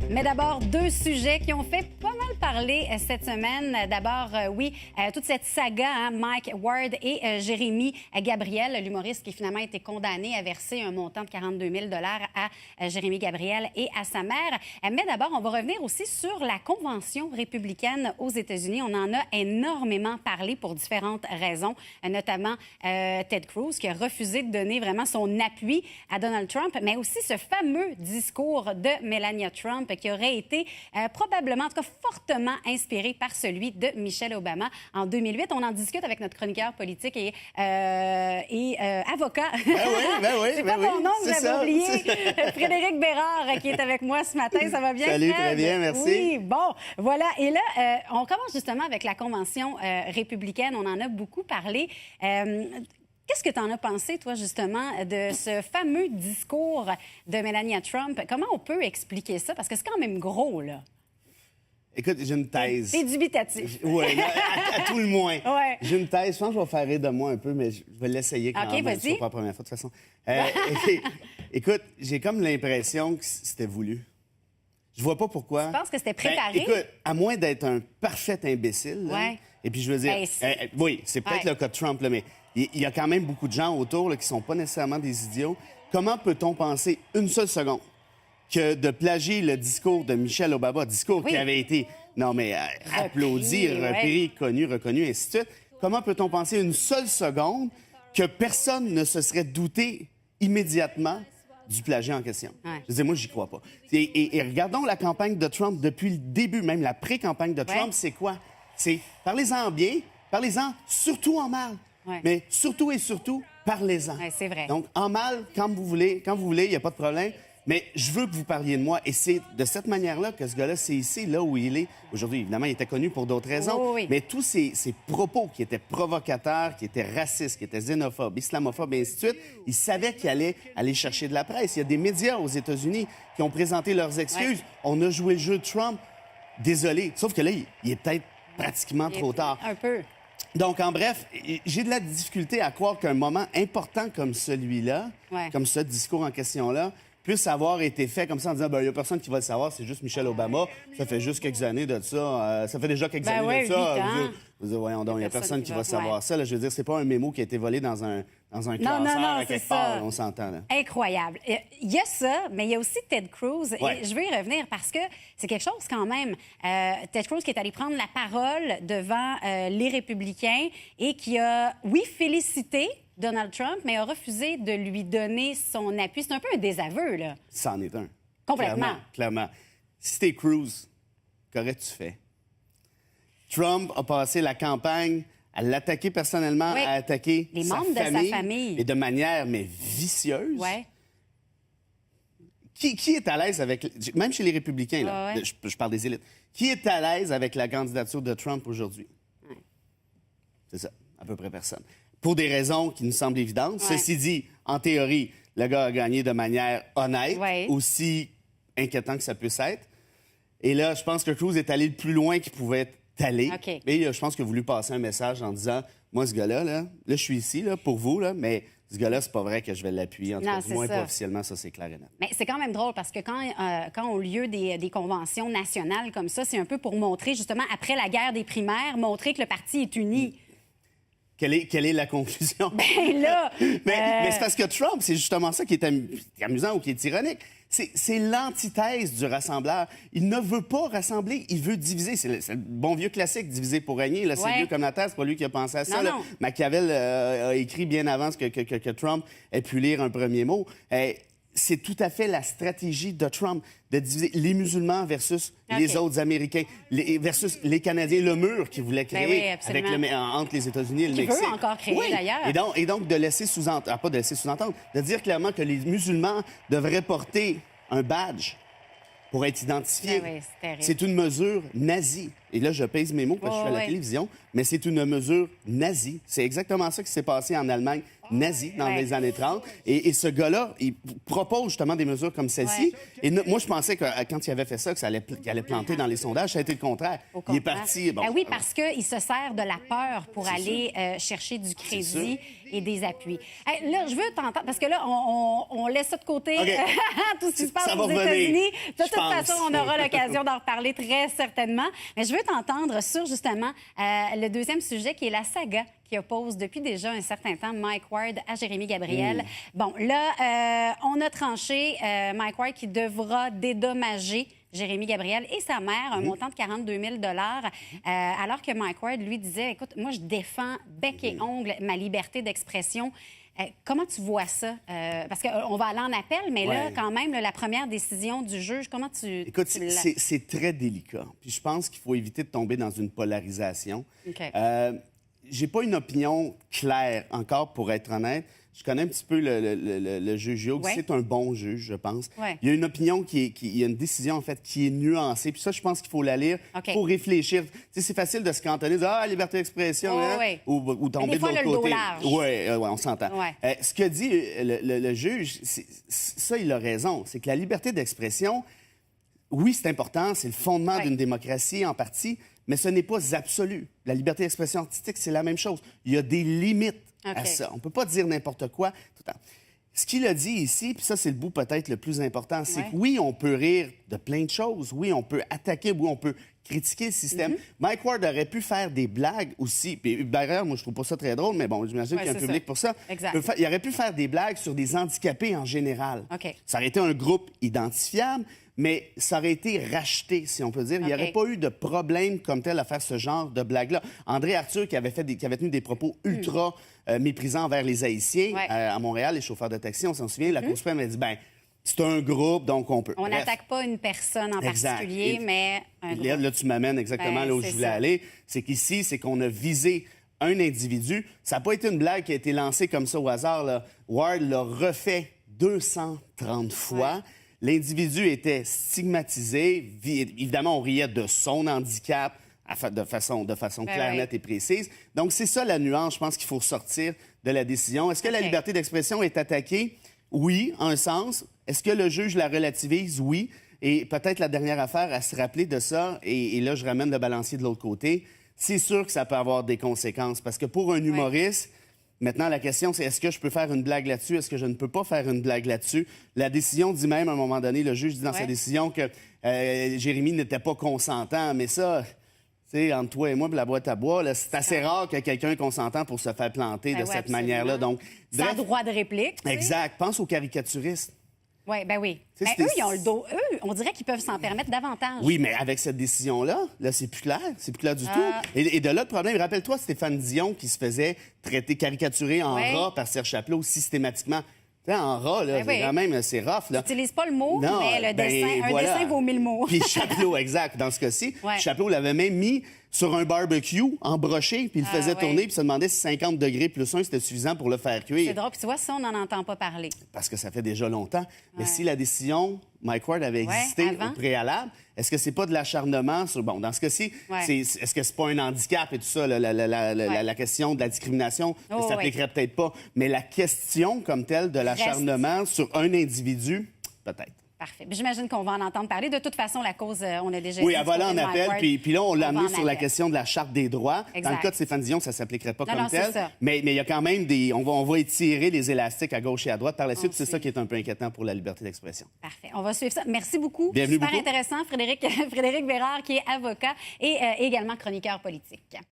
Mais d'abord, deux sujets qui ont fait pas mal parler cette semaine. D'abord, toute cette saga, Mike Ward et Jérémy Gabriel, l'humoriste qui finalement a été condamné à verser un montant de 42 000 à Jérémy Gabriel et à sa mère. Mais d'abord, on va revenir aussi sur la convention républicaine aux États-Unis. On en a énormément parlé pour différentes raisons, notamment Ted Cruz qui a refusé de donner vraiment son appui à Donald Trump, mais aussi ce fameux discours de Melania Trump qui aurait été probablement, en tout cas fortement inspiré par celui de Michelle Obama en 2008. On en discute avec notre chroniqueur politique et avocat. C'est pas mon nom que j'avais oublié. Frédéric Bérard qui est avec moi ce matin. Ça va bien, Salut, Fred? très bien, merci. Oui, bon, voilà. Et là, on commence justement avec la convention républicaine. On en a beaucoup parlé. Qu'est-ce que tu en as pensé, toi, justement, de ce fameux discours de Melania Trump? Comment on peut expliquer ça? Parce que c'est quand même gros, là. Écoute, j'ai une thèse. C'est dubitatif. Oui, à tout le moins. Ouais. J'ai une thèse. Je pense que je vais faire rire de moi un peu, mais je vais l'essayer quand même. Vas-y. C'est pas la première fois, de toute façon. Écoute, j'ai comme l'impression que c'était voulu. Je vois pas pourquoi. Tu penses que c'était préparé? Écoute, à moins d'être un parfait imbécile. Là, Ouais. Et puis, je veux dire, oui, c'est peut-être le cas de Trump, là, mais il y a quand même beaucoup de gens autour là, qui sont pas nécessairement des idiots. Comment peut-on penser une seule seconde que de plagier le discours de Michelle Obama, discours qui avait été, applaudi, repris, connu, reconnu, ainsi de suite. Comment peut-on penser une seule seconde que personne ne se serait douté immédiatement du plagiat en question? Ouais. Je veux dire, moi, j'y crois pas. Et regardons la campagne de Trump depuis le début, même la pré-campagne de Trump, c'est quoi? C'est parlez-en bien, parlez-en surtout en mal. Ouais. Mais surtout et surtout, parlez-en. Ouais, c'est vrai. Donc, en mal, quand vous voulez, il n'y a pas de problème. Mais je veux que vous parliez de moi. Et c'est de cette manière-là que ce gars-là, c'est ici, là où il est. Aujourd'hui, évidemment, il était connu pour d'autres raisons. Oui. Mais tous ces propos qui étaient provocateurs, qui étaient racistes, qui étaient xénophobes, islamophobes, et ainsi de suite, il savait qu'il allait aller chercher de la presse. Il y a des médias aux États-Unis qui ont présenté leurs excuses. Ouais. On a joué le jeu de Trump. Désolé. Sauf que là, il est peut-être pratiquement trop tard. Un peu. Donc, en bref, j'ai de la difficulté à croire qu'un moment important comme celui-là, comme ce discours en question-là, puisse avoir été fait comme ça en disant, il n'y a personne qui va le savoir, c'est juste Michelle Obama. Ça fait juste quelques années de ça. Ça fait déjà quelques années de ça. Vous dites, voyons donc, il n'y a personne qui va savoir ça. Là, je veux dire, c'est pas un mémo qui a été volé dans un classeur à quelque part. On s'entend. Là. Incroyable. Il y a ça, mais il y a aussi Ted Cruz. Et je veux y revenir parce que c'est quelque chose quand même. Ted Cruz qui est allé prendre la parole devant les républicains et qui a, félicité Donald Trump, mais a refusé de lui donner son appui. C'est un peu un désaveu, là. C'en est un. Complètement. Clairement. Si t'es Cruz, qu'aurais-tu fait? Trump a passé la campagne à l'attaquer personnellement, à attaquer les membres de sa famille. Et de manière, mais vicieuse. Ouais. Qui est à l'aise avec... Même chez les républicains, là, je parle des élites. Qui est à l'aise avec la candidature de Trump aujourd'hui? C'est ça, à peu près personne. Pour des raisons qui nous semblent évidentes. Ceci dit, en théorie, le gars a gagné de manière honnête, aussi inquiétant que ça puisse être. Et là, je pense que Cruz est allé le plus loin qu'il pouvait être allé. Et je pense qu'il a voulu passer un message en disant, moi, ce gars-là, là, je suis ici là, pour vous, là, mais ce gars-là, c'est pas vrai que je vais l'appuyer. En tout cas, moins pas officiellement, ça, c'est clair et net. Mais c'est quand même drôle parce que quand ont lieu des conventions nationales comme ça, c'est un peu pour montrer, justement, après la guerre des primaires, montrer que le parti est uni. Quelle est la conclusion? Ben là! Mais c'est parce que Trump, c'est justement ça qui est amusant ou qui est ironique. C'est l'antithèse du rassembleur. Il ne veut pas rassembler, il veut diviser. C'est le bon vieux classique, diviser pour régner. Là, c'est vieux comme la terre, c'est pas lui qui a pensé à ça. Non. Machiavel a écrit bien avant que Trump ait pu lire un premier mot. C'est tout à fait la stratégie de Trump de diviser les musulmans versus les autres Américains, versus les Canadiens, le mur qu'il voulait créer entre les États-Unis et le Mexique. Il veut encore créer, d'ailleurs. Et donc de laisser sous-entendre, pas de laisser sous-entendre, de dire clairement que les musulmans devraient porter un badge pour être identifiés. C'est une mesure nazie. Et là, je pèse mes mots parce que je suis à la télévision, mais c'est une mesure nazie. C'est exactement ça qui s'est passé en Allemagne nazie dans les années 30. Et ce gars-là, il propose justement des mesures comme celle-ci. Et moi, je pensais que quand il avait fait ça, qu'il allait planter dans les sondages. Ça a été le contraire. Il est parti... parce qu'il se sert de la peur pour aller chercher du crédit. et des appuis. Hey, là, je veux t'entendre, parce que là, on laisse ça de côté, OK. tout ce qui se passe Ça va aux revenir, États-Unis. De toute je pense. façon, on aura l'occasion d'en reparler très certainement. Mais je veux t'entendre sur, justement, le deuxième sujet, qui est la saga qui oppose depuis déjà un certain temps Mike Ward à Jérémy Gabriel. Bon, là, on a tranché Mike Ward qui devra dédommager Jérémy Gabriel et sa mère, un montant de 42 000 alors que Mike Ward, lui, disait, écoute, moi, je défends bec et ongle ma liberté d'expression. Comment tu vois ça? Parce qu'on va aller en appel, mais là, quand même, la première décision du juge, comment tu... Écoute, c'est très délicat. Puis je pense qu'il faut éviter de tomber dans une polarisation. OK. J'ai pas une opinion claire encore, pour être honnête. Je connais un petit peu le juge Hughes. Ouais. C'est un bon juge, je pense. Ouais. Il y a une opinion il y a une décision, en fait, qui est nuancée. Puis ça, je pense qu'il faut la lire OK. pour réfléchir. Tu sais, c'est facile de se cantonner, de dire « Ah, liberté d'expression, hein? Ouais. Ou tomber des fois, de l'autre le dos côté. large. Oui, on s'entend. Ouais. Ce que dit le juge, ça, il a raison. C'est que la liberté d'expression, oui, c'est important, c'est le fondement d'une démocratie en partie, mais ce n'est pas absolu. La liberté d'expression artistique, c'est la même chose. Il y a des limites à ça. On ne peut pas dire n'importe quoi tout le temps. Ce qu'il a dit ici, puis ça, c'est le bout peut-être le plus important, c'est que oui, on peut rire de plein de choses. Oui, on peut attaquer, oui, on peut critiquer le système. Mike Ward aurait pu faire des blagues aussi. Puis d'ailleurs, moi, je trouve pas ça très drôle, mais bon, j'imagine qu'il y a un public pour ça. Exact. Il aurait pu faire des blagues sur des handicapés en général. OK. Ça aurait été un groupe identifiable, mais ça aurait été racheté, si on peut dire. Il n'y aurait pas eu de problème comme tel à faire ce genre de blague-là. André Arthur, qui avait tenu des propos ultra méprisants envers les Haïtiens à Montréal, les chauffeurs de taxi, on s'en souvient, la Cour suprême a dit, ben c'est un groupe, donc on peut. On Bref. n'attaque pas une personne en particulier, mais un groupe. Là, tu m'amènes exactement là où je voulais aller. C'est qu'ici, c'est qu'on a visé un individu. Ça n'a pas été une blague qui a été lancée comme ça au hasard, là. Ward l'a refait 230 fois. L'individu était stigmatisé. Évidemment, on riait de son handicap de façon claire, nette et précise. Donc, c'est ça la nuance, je pense qu'il faut sortir de la décision. Est-ce que la liberté d'expression est attaquée? Oui, en un sens. Est-ce que le juge la relativise? Oui. Et peut-être la dernière affaire à se rappeler de ça, et là, je ramène le balancier de l'autre côté, c'est sûr que ça peut avoir des conséquences. Parce que pour un humoriste... Maintenant, la question, c'est est-ce que je peux faire une blague là-dessus? Est-ce que je ne peux pas faire une blague là-dessus? La décision dit même, à un moment donné, le juge dit dans sa décision que Jérémy n'était pas consentant. Mais ça, tu sais, entre toi et moi, puis la boîte à bois, là, c'est assez rare que quelqu'un est consentant pour se faire planter de cette manière-là. Donc, sans droit de réplique. Exact. Pense aux caricaturistes. Oui, ben oui. Mais eux, ils ont le dos. Eux, on dirait qu'ils peuvent s'en permettre davantage. Oui, mais avec cette décision-là, là, c'est plus clair. C'est plus clair du tout. Et de là, le problème, rappelle-toi Stéphane Dion qui se faisait caricaturer en rat par Serge Chapelot systématiquement. Tu sais, en rat, là, quand même, c'est rough, là. N'utilise pas le mot, non, mais le dessin, un dessin vaut 1000 mots. Puis Chapelot, exact, dans ce cas-ci. Chapelot l'avait même mis sur un barbecue, embroché, puis il le faisait tourner, puis se demandait si 50 degrés plus 1, c'était suffisant pour le faire cuire. C'est drôle. Puis tu vois, ça, on n'en entend pas parler. Parce que ça fait déjà longtemps. Mais si la décision, Mike Ward avait existé au préalable, est-ce que c'est pas de l'acharnement sur... Bon, dans ce cas-ci, est-ce que c'est pas un handicap et tout ça, la question de la discrimination ne s'appliquerait peut-être pas. Mais la question comme telle de l'acharnement sur un individu, peut-être. Parfait. J'imagine qu'on va en entendre parler. De toute façon, la cause, on a déjà... Oui, elle va là en appel. Puis là, on l'a amené sur la appel. question de la Charte des droits. Exact. Dans le cas de Stéphane Dion, ça ne s'appliquerait pas comme c'est tel. ça. Mais il y a quand même des... On va étirer les élastiques à gauche et à droite. Par la suite, c'est ça qui est un peu inquiétant pour la liberté d'expression. Parfait. On va suivre ça. Merci beaucoup. Bienvenue Super beaucoup. intéressant. Frédéric Bérard, qui est avocat et également chroniqueur politique.